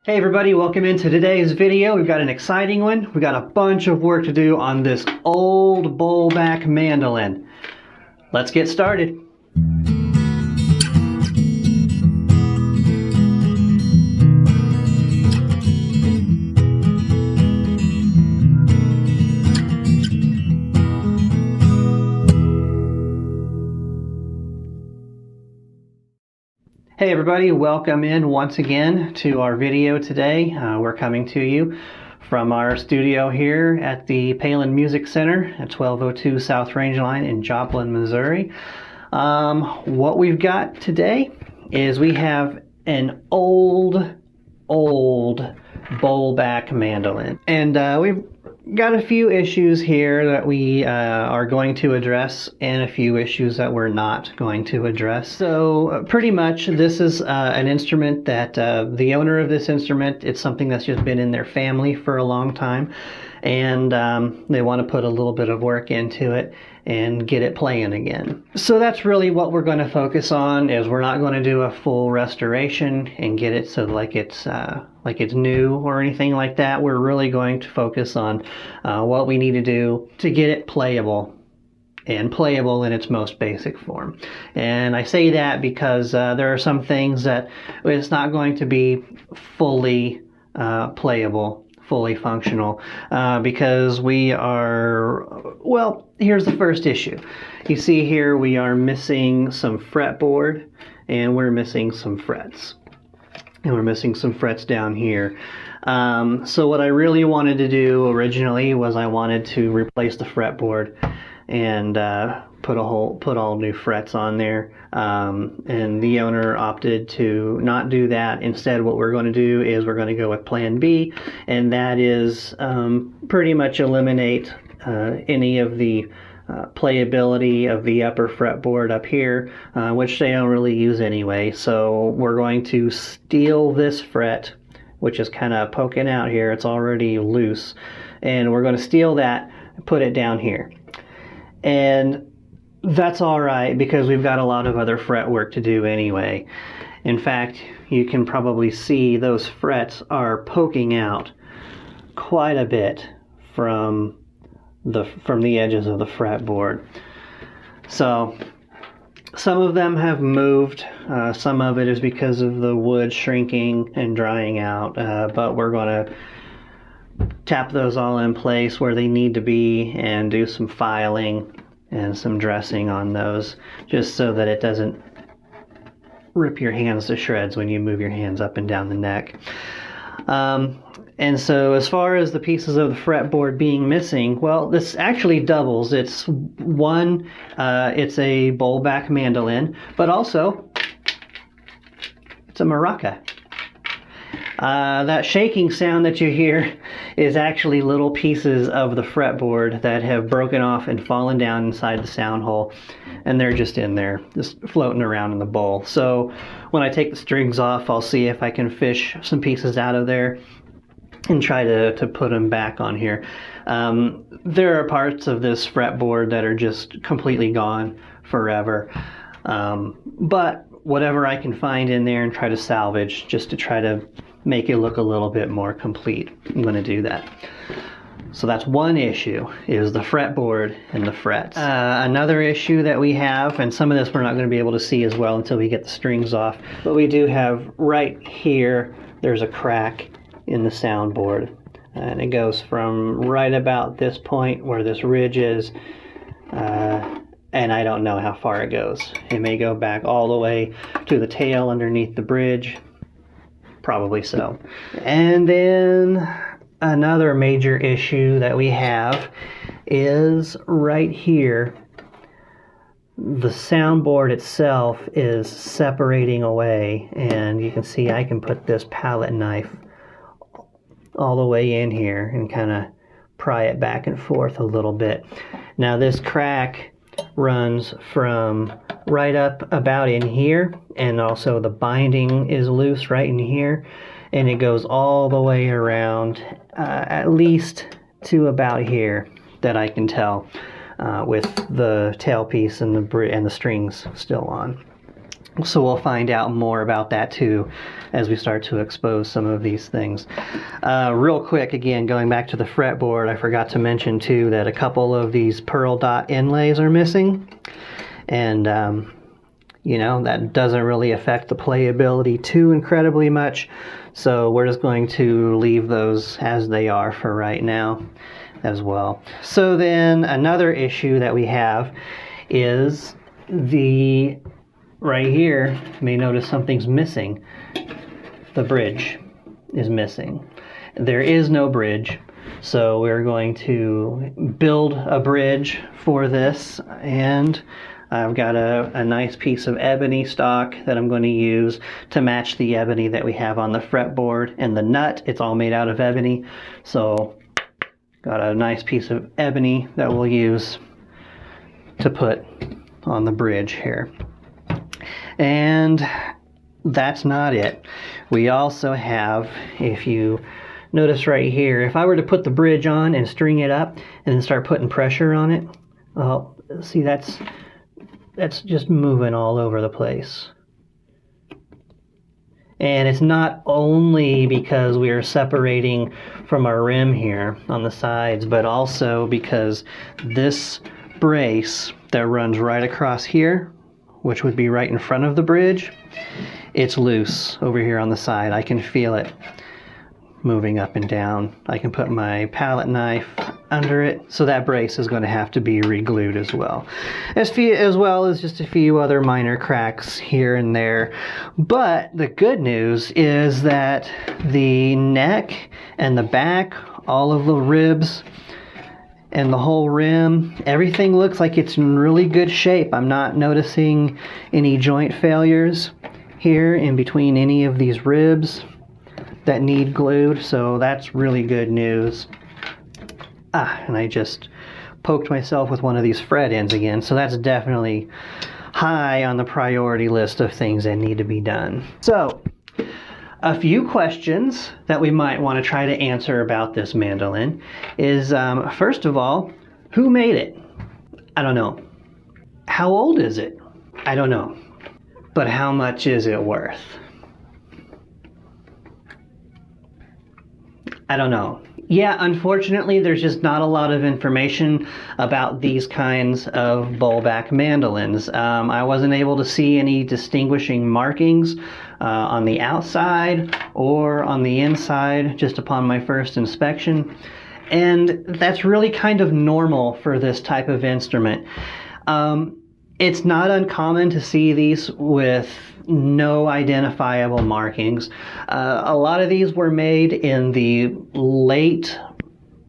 Hey everybody, welcome into today's video. We've got an exciting one. We've got a bunch of work to do on this old bowlback mandolin. Let's get started. Hey everybody, welcome in once again to our video today. We're coming to you from our studio here at the Palin Music Center at 1202 South Range Line in Joplin, Missouri. What we've got today is we have an old bowlback mandolin. And we've got a few issues here that we are going to address and a few issues that we're not going to address. So pretty much this is an instrument that the owner of this instrument, it's something that's just been in their family for a long time, and they want to put a little bit of work into it and get it playing again. So that's really what we're going to focus on. Is we're not going to do a full restoration and get it so like it's new or anything like that. We're really going to focus on what we need to do to get it playable and playable in its most basic form. And I say that because there are some things that it's not going to be fully playable, fully functional, because we are, well, here's the first issue. You see here we are missing some fretboard and we're missing some frets. And we're missing some frets down here. So what I really wanted to do originally was I wanted to replace the fretboard and put all new frets on there. And the owner opted to not do that. Instead, what we're going to do is we're going to go with Plan B, and that is pretty much eliminate any of the playability of the upper fretboard up here, which they don't really use anyway. So we're going to steel this fret, which is kind of poking out here. It's already loose, and we're going to steel that and put it down here. And that's all right because we've got a lot of other fret work to do anyway. In fact, you can probably see those frets are poking out quite a bit from the edges of the fretboard. So some of them have moved. Some of it is because of the wood shrinking and drying out, but we're going to tap those all in place where they need to be and do some filing and some dressing on those, just so that it doesn't rip your hands to shreds when you move your hands up and down the neck. And so as far as the pieces of the fretboard being missing, well, this actually doubles. It's one, it's a bowlback mandolin, but also it's a maraca. That shaking sound that you hear is actually little pieces of the fretboard that have broken off and fallen down inside the sound hole, and they're just in there, just floating around in the bowl. So when I take the strings off, I'll see if I can fish some pieces out of there and try to put them back on here. There are parts of this fretboard that are just completely gone forever, but whatever I can find in there and try to salvage just to try to make it look a little bit more complete, I'm going to do that. So that's one issue, is the fretboard and the frets. Another issue that we have, and some of this we're not going to be able to see as well until we get the strings off, but we do have right here, there's a crack in the soundboard, and it goes from right about this point where this ridge is, and I don't know how far it goes. It may go back all the way to the tail underneath the bridge, probably so. And then another major issue that we have is right here. The soundboard itself is separating away, and you can see I can put this palette knife all the way in here and kind of pry it back and forth a little bit. Now this crack runs from right up about in here, and also the binding is loose right in here, and it goes all the way around at least to about here that I can tell, with the tailpiece and the strings still on. So we'll find out more about that too as we start to expose some of these things. Real quick, again, going back to the fretboard, I forgot to mention too that a couple of these pearl dot inlays are missing. And, you know, that doesn't really affect the playability too incredibly much. So we're just going to leave those as they are for right now as well. So then another issue that we have is the right here, you may notice something's missing. The bridge is missing. There is no bridge, so we're going to build a bridge for this, and I've got a nice piece of ebony stock that I'm going to use to match the ebony that we have on the fretboard, and the nut, it's all made out of ebony, so got a nice piece of ebony that we'll use to put on the bridge here. And that's not it. We also have, if you notice right here, if I were to put the bridge on and string it up and then start putting pressure on it, well, see, that's just moving all over the place. And it's not only because we are separating from our rim here on the sides, but also because this brace that runs right across here, which would be right in front of the bridge, it's loose over here on the side. I can feel it moving up and down. I can put my palette knife under it, so that brace is going to have to be re-glued as well. As well as just a few other minor cracks here and there. But the good news is that the neck and the back, all of the ribs, and the whole rim, everything looks like it's in really good shape. I'm not noticing any joint failures here in between any of these ribs that need glued, so that's really good news. And I just poked myself with one of these fret ends again, so that's definitely high on the priority list of things that need to be done. So, a few questions that we might want to try to answer about this mandolin is, first of all, who made it? I don't know. How old is it? I don't know. But how much is it worth? I don't know. Yeah, unfortunately, there's just not a lot of information about these kinds of bowlback mandolins. I wasn't able to see any distinguishing markings on the outside or on the inside just upon my first inspection. And that's really kind of normal for this type of instrument. It's not uncommon to see these with no identifiable markings. A lot of these were made in the late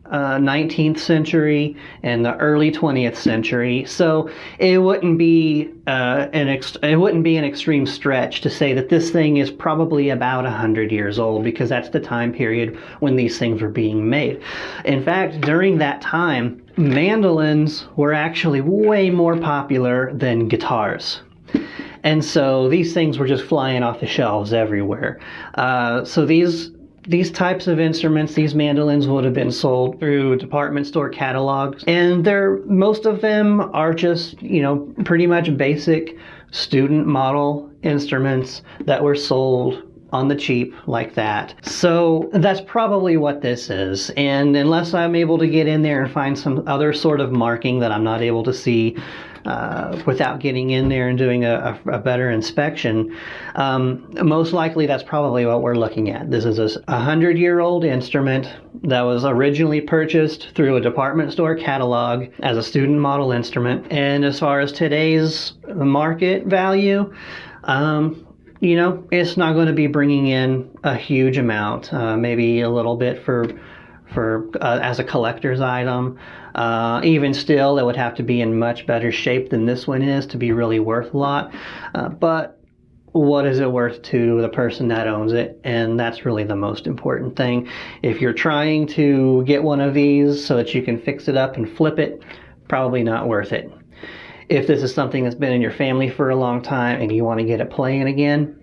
19th century and the early 20th century, so it wouldn't be an extreme stretch to say that this thing is probably about 100 years old, because that's the time period when these things were being made. In fact, during that time, mandolins were actually way more popular than guitars. And so these things were just flying off the shelves everywhere. So these types of instruments, these mandolins, would have been sold through department store catalogs. And most of them are just, you know, pretty much basic student model instruments that were sold on the cheap like that. So that's probably what this is. And unless I'm able to get in there and find some other sort of marking that I'm not able to see without getting in there and doing a better inspection, most likely that's probably what we're looking at. This is a 100-year-old instrument that was originally purchased through a department store catalog as a student model instrument. And as far as today's market value, you know, it's not going to be bringing in a huge amount, maybe a little bit for as a collector's item. Even still, it would have to be in much better shape than this one is to be really worth a lot. But what is it worth to the person that owns it? And that's really the most important thing. If you're trying to get one of these so that you can fix it up and flip it, probably not worth it. If this is something that's been in your family for a long time and you want to get it playing again,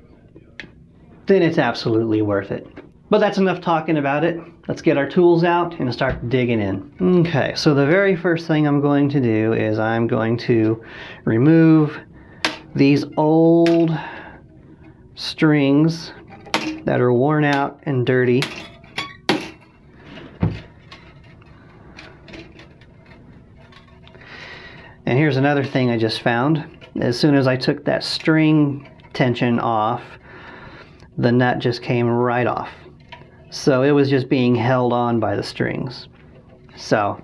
then it's absolutely worth it. But that's enough talking about it. Let's get our tools out and start digging in. Okay, so the very first thing I'm going to do is I'm going to remove these old strings that are worn out and dirty. And here's another thing I just found. As soon as I took that string tension off, the nut just came right off. So it was just being held on by the strings. So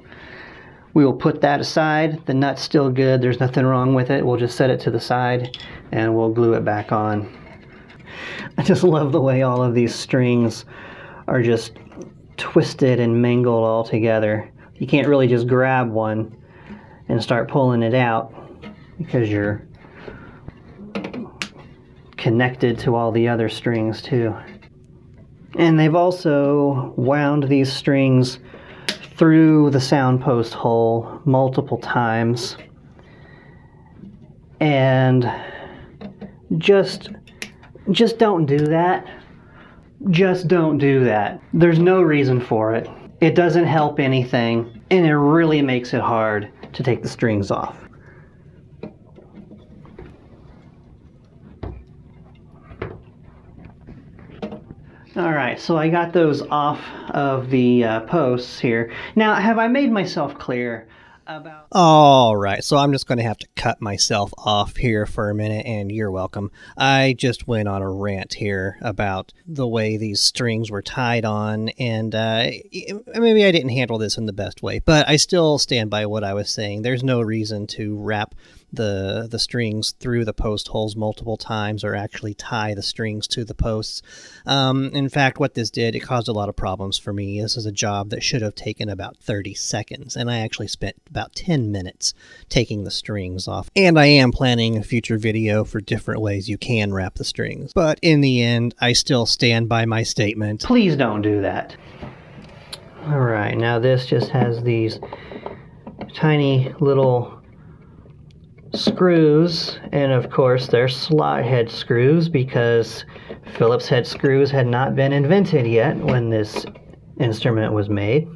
we will put that aside. The nut's still good. There's nothing wrong with it. We'll just set it to the side and we'll glue it back on. I just love the way all of these strings are just twisted and mangled all together. You can't really just grab one and start pulling it out because you're connected to all the other strings too. And they've also wound these strings through the sound post hole multiple times, and just don't do that. Just don't do that. There's no reason for it. It doesn't help anything, and it really makes it hard to take the strings off. Alright, so I got those off of the posts here. Now, have I made myself clear about... Alright, so I'm just going to have to cut myself off here for a minute, and you're welcome. I just went on a rant here about the way these strings were tied on, and maybe I didn't handle this in the best way, but I still stand by what I was saying. There's no reason to wrap the strings through the post holes multiple times or actually tie the strings to the posts. In fact, what this did, it caused a lot of problems for me. This is a job that should have taken about 30 seconds, and I actually spent about 10 minutes taking the strings off. And I am planning a future video for different ways you can wrap the strings. But in the end, I still stand by my statement. Please don't do that. Alright, now this just has these tiny little screws, and of course they're slot head screws because Phillips head screws had not been invented yet when this instrument was made.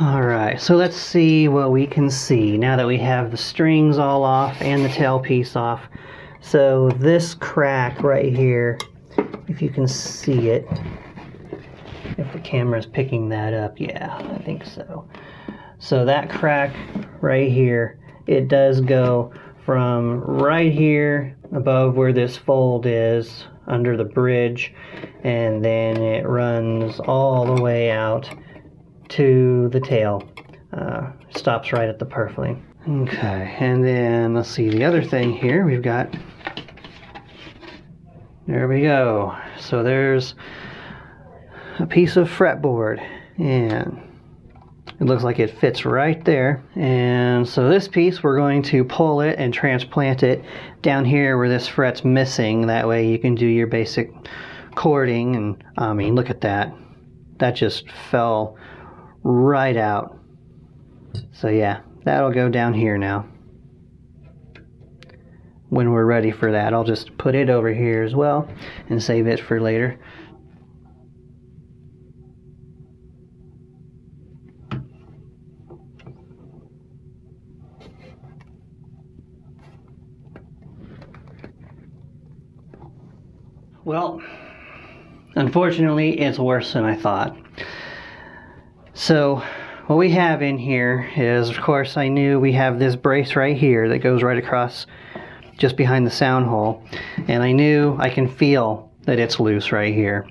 Alright, so let's see what we can see now that we have the strings all off and the tailpiece off. So this crack right here, if you can see it, if the camera's picking that up, yeah, I think so. So that crack right here, it does go from right here above where this fold is under the bridge, and then it runs all the way out to the tail. Stops right at the purfling. Okay, and then let's see the other thing here. We've got, there we go. So there's a piece of fretboard, and it looks like it fits right there. And so this piece, we're going to pull it and transplant it down here where this fret's missing. That way you can do your basic chording. And I mean, look at that. That just fell right out. So yeah, that'll go down here now. When we're ready for that, I'll just put it over here as well and save it for later. Well, unfortunately, it's worse than I thought. So what we have in here is, of course, I knew we have this brace right here that goes right across just behind the sound hole, and I knew I can feel that it's loose right here.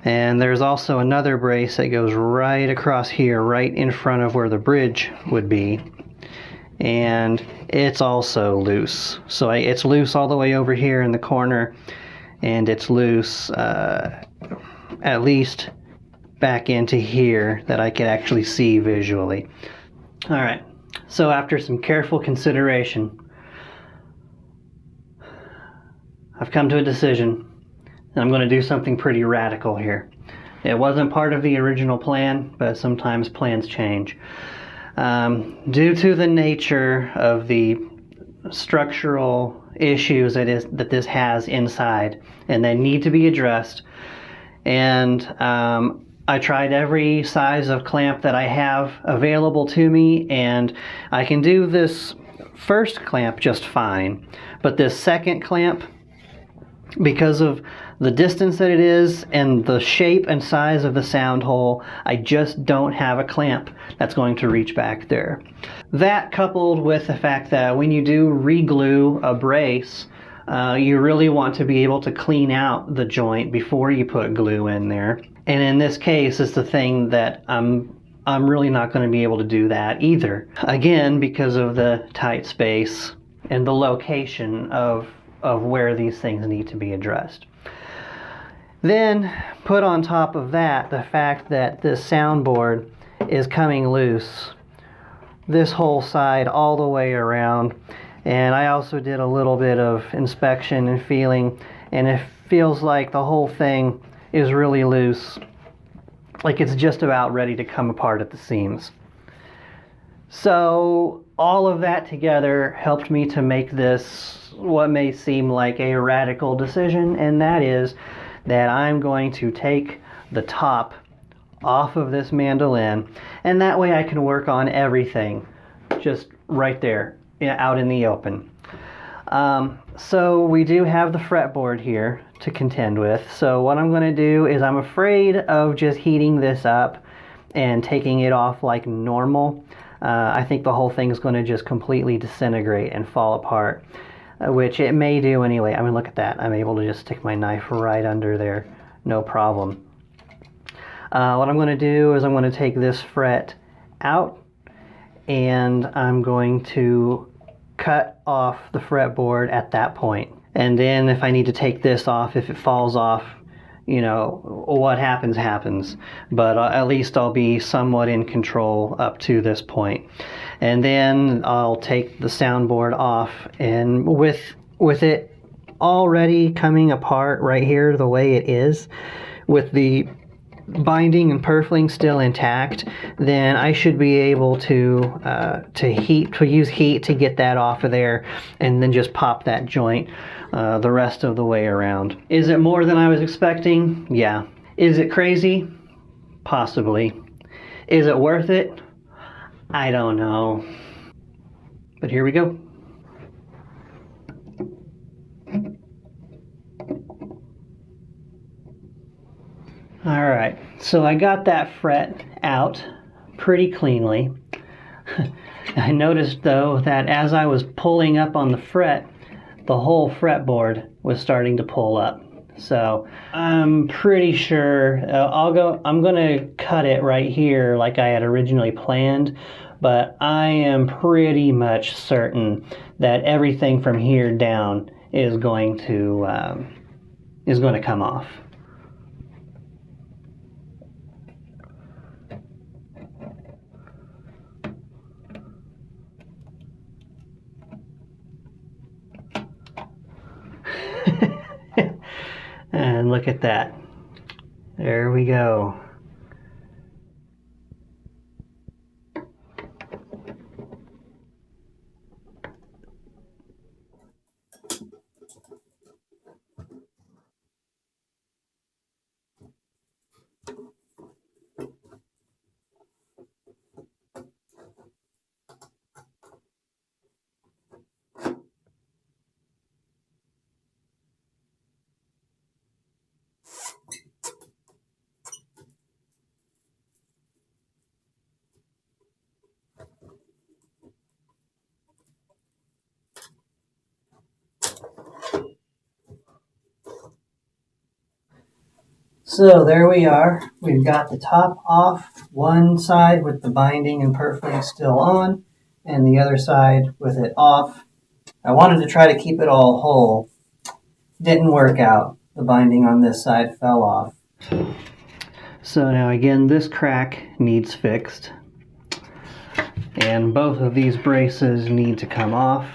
And there's also another brace that goes right across here, right in front of where the bridge would be, and it's also loose. So it's loose all the way over here in the corner, and it's loose at least back into here that I could actually see visually. Alright, so after some careful consideration, I've come to a decision, and I'm going to do something pretty radical here. It wasn't part of the original plan, but sometimes plans change. Due to the nature of the structural issues that this has inside, and they need to be addressed. And I tried every size of clamp that I have available to me, and I can do this first clamp just fine. But this second clamp, because of the distance that it is and the shape and size of the sound hole, I just don't have a clamp that's going to reach back there. That, coupled with the fact that when you do re-glue a brace, you really want to be able to clean out the joint before you put glue in there. And in this case, it's the thing that I'm really not going to be able to do that either. Again, because of the tight space and the location of where these things need to be addressed. Then put on top of that the fact that this soundboard is coming loose this whole side all the way around. And I also did a little bit of inspection and feeling, and it feels like the whole thing is really loose, like it's just about ready to come apart at the seams. So all of that together helped me to make this what may seem like a radical decision, and that is that I'm going to take the top off of this mandolin, and that way I can work on everything just right there out in the open. So we do have the fretboard here to contend with. So what I'm going to do is, I'm afraid of just heating this up and taking it off like normal. I think the whole thing is going to just completely disintegrate and fall apart, which it may do anyway. I mean, look at that. I'm able to just stick my knife right under there, no problem. What I'm going to do is I'm going to take this fret out, and I'm going to cut off the fretboard at that point. And then if I need to take this off, if it falls off, you know, what happens happens. But at least I'll be somewhat in control up to this point. And then I'll take the soundboard off, and with it already coming apart right here the way it is, with the binding and purfling still intact, then I should be able to use heat to get that off of there, and then just pop that joint the rest of the way around. Is it more than I was expecting? Yeah. Is it crazy? Possibly. Is it worth it? I don't know. But here we go. Alright, so I got that fret out pretty cleanly. I noticed though that as I was pulling up on the fret, the whole fretboard was starting to pull up. So I'm pretty sure I'm going to cut it right here like I had originally planned, but I am pretty much certain that everything from here down is going to come off. And look at that. There we go. So there we are. We've got the top off, one side with the binding and purfling still on, and the other side with it off. I wanted to try to keep it all whole. Didn't work out. The binding on this side fell off. So now again, this crack needs fixed. And both of these braces need to come off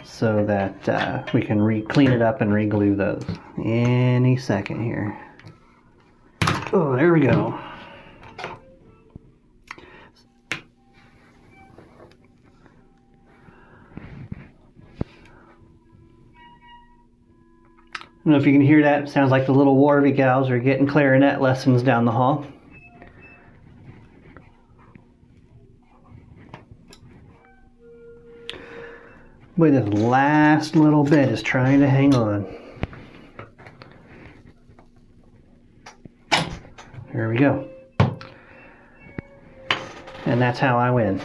so that we can clean it up and re-glue those any second here. Oh, there we go. don't know if you can hear that. It sounds like the little Warby gals are getting clarinet lessons down the hall. Boy, this last little bit is trying to hang on. There we go. And that's how I win.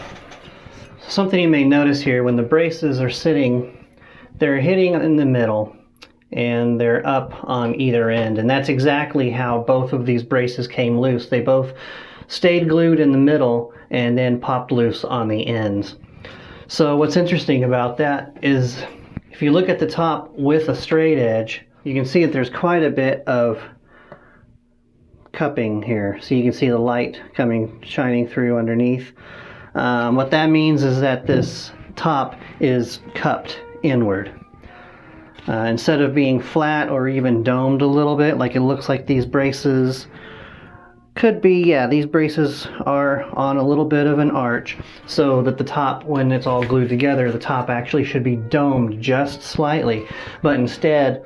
Something you may notice here, when the braces are sitting, they're hitting in the middle and they're up on either end. And that's exactly how both of these braces came loose. They both stayed glued in the middle and then popped loose on the ends. So what's interesting about that is if you look at the top with a straight edge, you can see that there's quite a bit of cupping here. So you can see the light shining through underneath. What that means is that this top is cupped inward. Instead of being flat or even domed a little bit, like it looks like these braces could be, yeah, these braces are on a little bit of an arch, so that the top, when it's all glued together, the top actually should be domed just slightly, but instead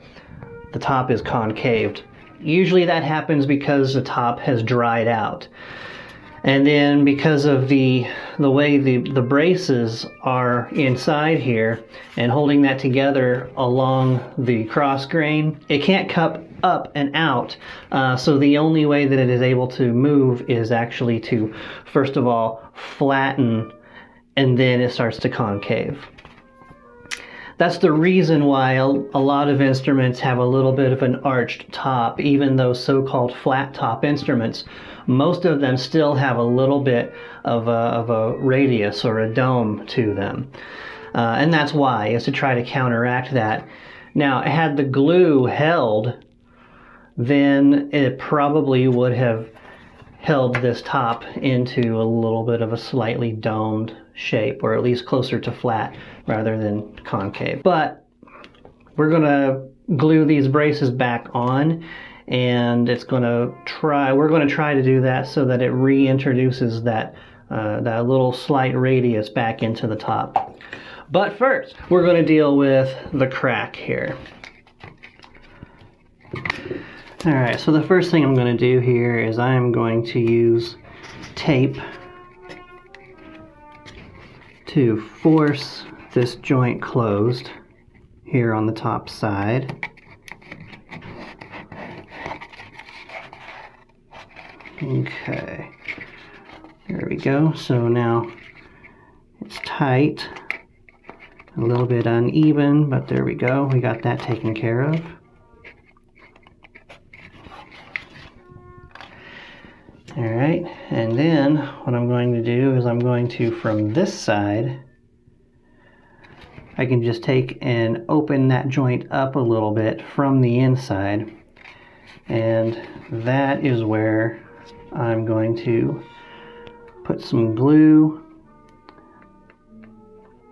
the top is concaved. Usually that happens because the top has dried out. And then because of the way the braces are inside here and holding that together along the cross grain, it can't cup up and out. So the only way that it is able to move is actually to, first of all, flatten, and then it starts to concave. That's the reason why a lot of instruments have a little bit of an arched top. Even those so-called flat top instruments, most of them still have a little bit of a radius or a dome to them. And that's why, is to try to counteract that. Now, had the glue held, then it probably would have held this top into a little bit of a slightly domed shape, or at least closer to flat rather than concave. But we're going to glue these braces back on, and we're going to try to do that so that it reintroduces that little slight radius back into the top. But first, we're going to deal with the crack here. Alright, so the first thing I'm going to do here is I'm going to use tape to force this joint closed here on the top side. Okay, there we go. So now it's tight, a little bit uneven, but there we go. We got that taken care of. Alright, and then what I'm going to do is I'm going to, from this side, I can just take and open that joint up a little bit from the inside, and that is where I'm going to put some glue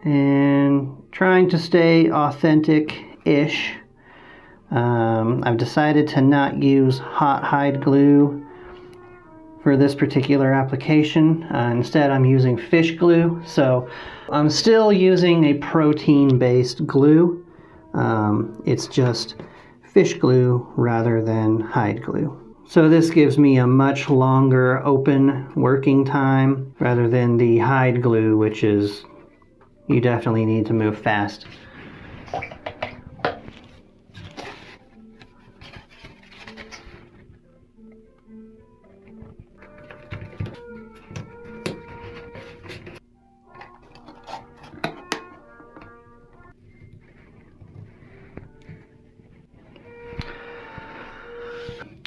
and trying to stay authentic-ish. I've decided to not use hot hide glue for this particular application. Instead, I'm using fish glue. So I'm still using a protein-based glue. It's just fish glue rather than hide glue. So this gives me a much longer open working time rather than the hide glue, which is, you definitely need to move fast.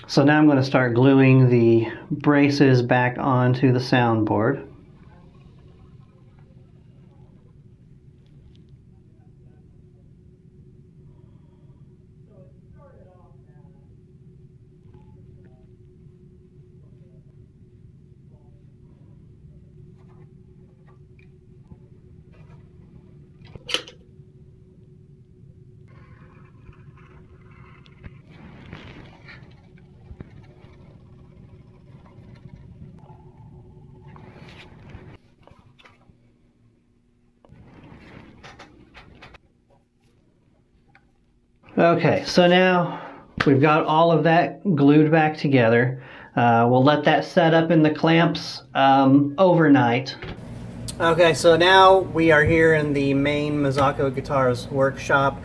So now I'm going to start gluing the braces back onto the soundboard. Okay, so now We've got all of that glued back together. We'll let that set up in the clamps overnight. Okay, so now we are here in the main Mazzocco Guitars workshop.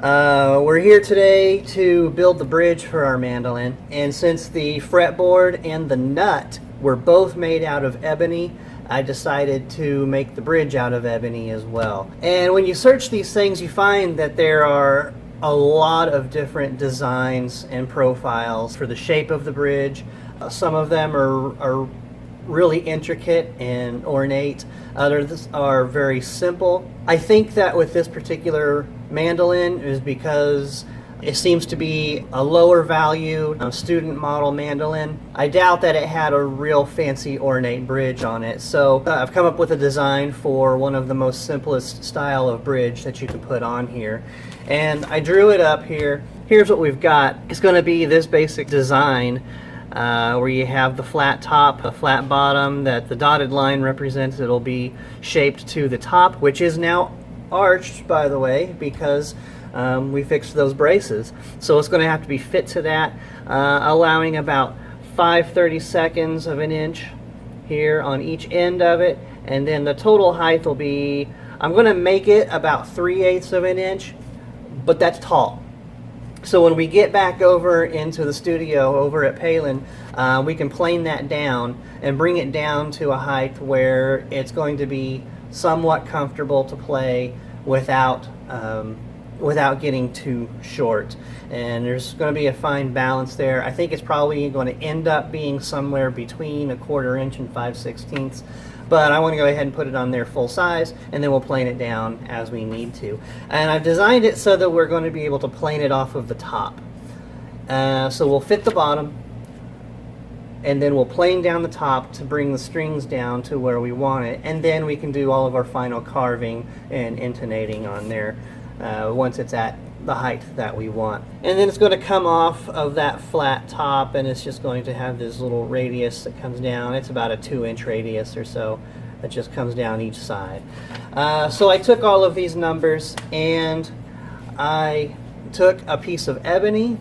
We're here today to build the bridge for our mandolin, and since the fretboard and the nut were both made out of ebony, I decided to make the bridge out of ebony as well. And when you search these things, you find that there are a lot of different designs and profiles for the shape of the bridge. Some of them are really intricate and ornate. Others are very simple. I think that with this particular mandolin is because it seems to be a lower value student model mandolin. I doubt that it had a real fancy ornate bridge on it. So I've come up with a design for one of the most simplest style of bridge that you can put on here. And I drew it up here. Here's what we've got. It's going to be this basic design where you have the flat top, a flat bottom that the dotted line represents. It'll be shaped to the top, which is now arched, by the way, because we fixed those braces. So it's going to have to be fit to that, allowing about 5/32 of an inch here on each end of it. And then the total height will be, I'm going to make it about 3/8 of an inch, but that's tall. So when we get back over into the studio over at Palin, we can plane that down and bring it down to a height where it's going to be somewhat comfortable to play without getting too short. And there's going to be a fine balance there. I think it's probably going to end up being somewhere between 1/4 inch and 5/16. But I want to go ahead and put it on there full size, and then we'll plane it down as we need to. And I've designed it so that we're going to be able to plane it off of the top. So we'll fit the bottom, and then we'll plane down the top to bring the strings down to where we want it, and then we can do all of our final carving and intonating on there once it's at the height that we want. And then it's going to come off of that flat top, and it's just going to have this little radius that comes down. It's about a 2-inch radius or so that just comes down each side. So I took all of these numbers and I took a piece of ebony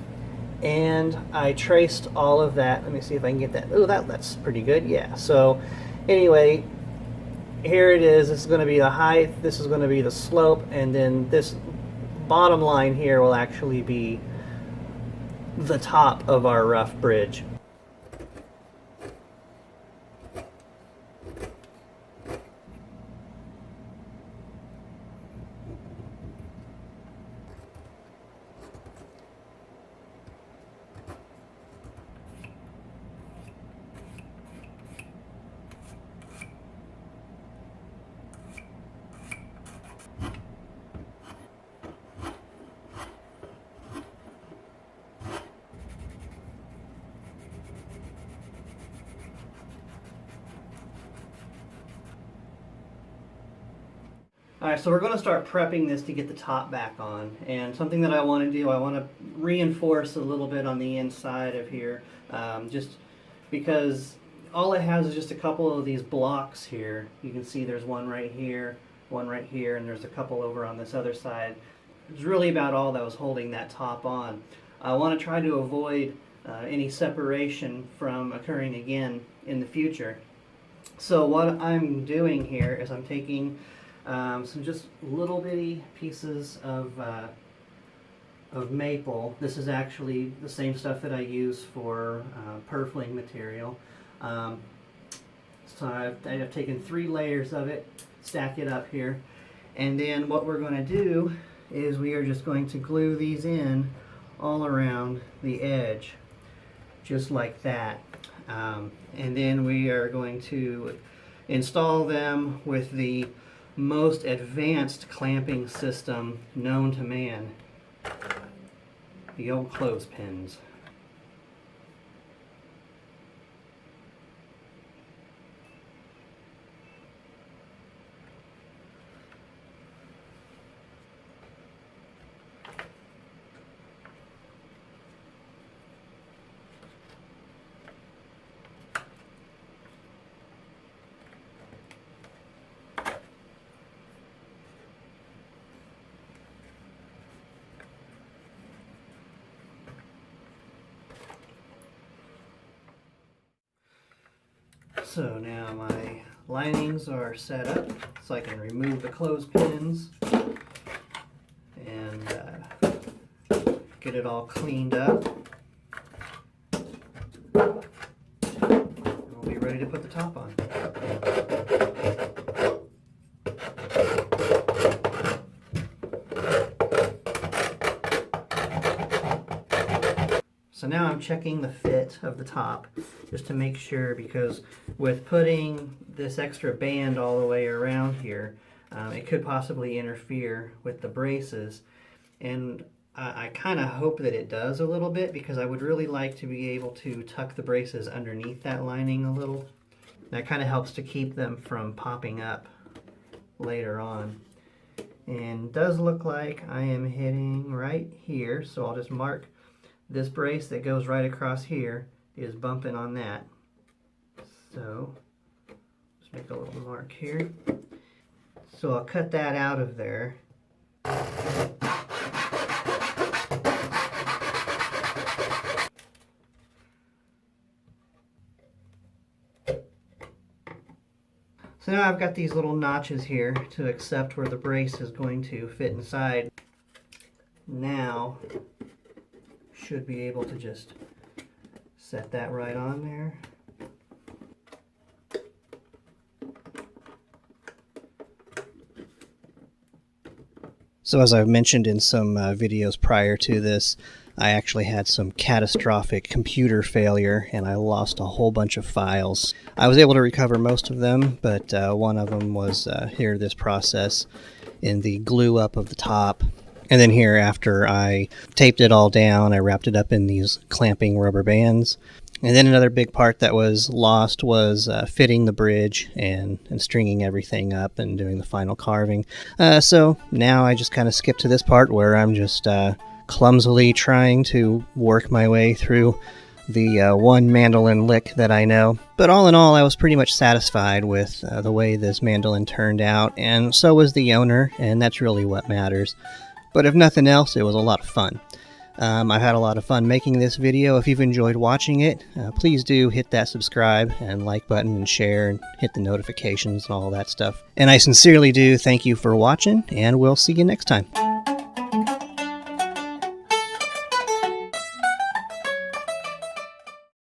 and I traced all of that. Let me see if I can get that. Oh, that's pretty good. Yeah. So anyway, here it is. This is going to be the height, this is going to be the slope, and then this bottom line here will actually be the top of our rough bridge. Alright, so we're going to start prepping this to get the top back on. And something that I want to do, I want to reinforce a little bit on the inside of here, just because all it has is just a couple of these blocks here. You can see there's one right here, and there's a couple over on this other side. It's really about all that was holding that top on. I want to try to avoid any separation from occurring again in the future. So what I'm doing here is I'm taking some just little bitty pieces of maple. This is actually the same stuff that I use for purfling material. So I've taken 3 layers of it, stack it up here, and then what we're going to do is we are just going to glue these in all around the edge, just like that. And then we are going to install them with the most advanced clamping system known to man, the old clothespins. So now my linings are set up so I can remove the clothespins and get it all cleaned up. And we'll be ready to put the top on. So now I'm checking the fit of the top just to make sure, because with putting this extra band all the way around here, it could possibly interfere with the braces. And I kind of hope that it does a little bit, because I would really like to be able to tuck the braces underneath that lining a little. That kind of helps to keep them from popping up later on. And it does look like I am hitting right here, so I'll just mark this brace that goes right across here is bumping on that. So just make a little mark here. So I'll cut that out of there. So now I've got these little notches here to accept where the brace is going to fit inside. Now should be able to just set that right on there. So as I've mentioned in some videos prior to this, I actually had some catastrophic computer failure and I lost a whole bunch of files. I was able to recover most of them, but one of them was here, this process in the glue up of the top. And then here, after I taped it all down, I wrapped it up in these clamping rubber bands. And then another big part that was lost was fitting the bridge and stringing everything up and doing the final carving. So now I just kind of skip to this part where I'm just clumsily trying to work my way through the one mandolin lick that I know. But all in all, I was pretty much satisfied with the way this mandolin turned out, and so was the owner, and that's really what matters. But if nothing else, it was a lot of fun. I've had a lot of fun making this video. If you've enjoyed watching it, please do hit that subscribe and like button and share and hit the notifications and all that stuff. And I sincerely do thank you for watching, and we'll see you next time.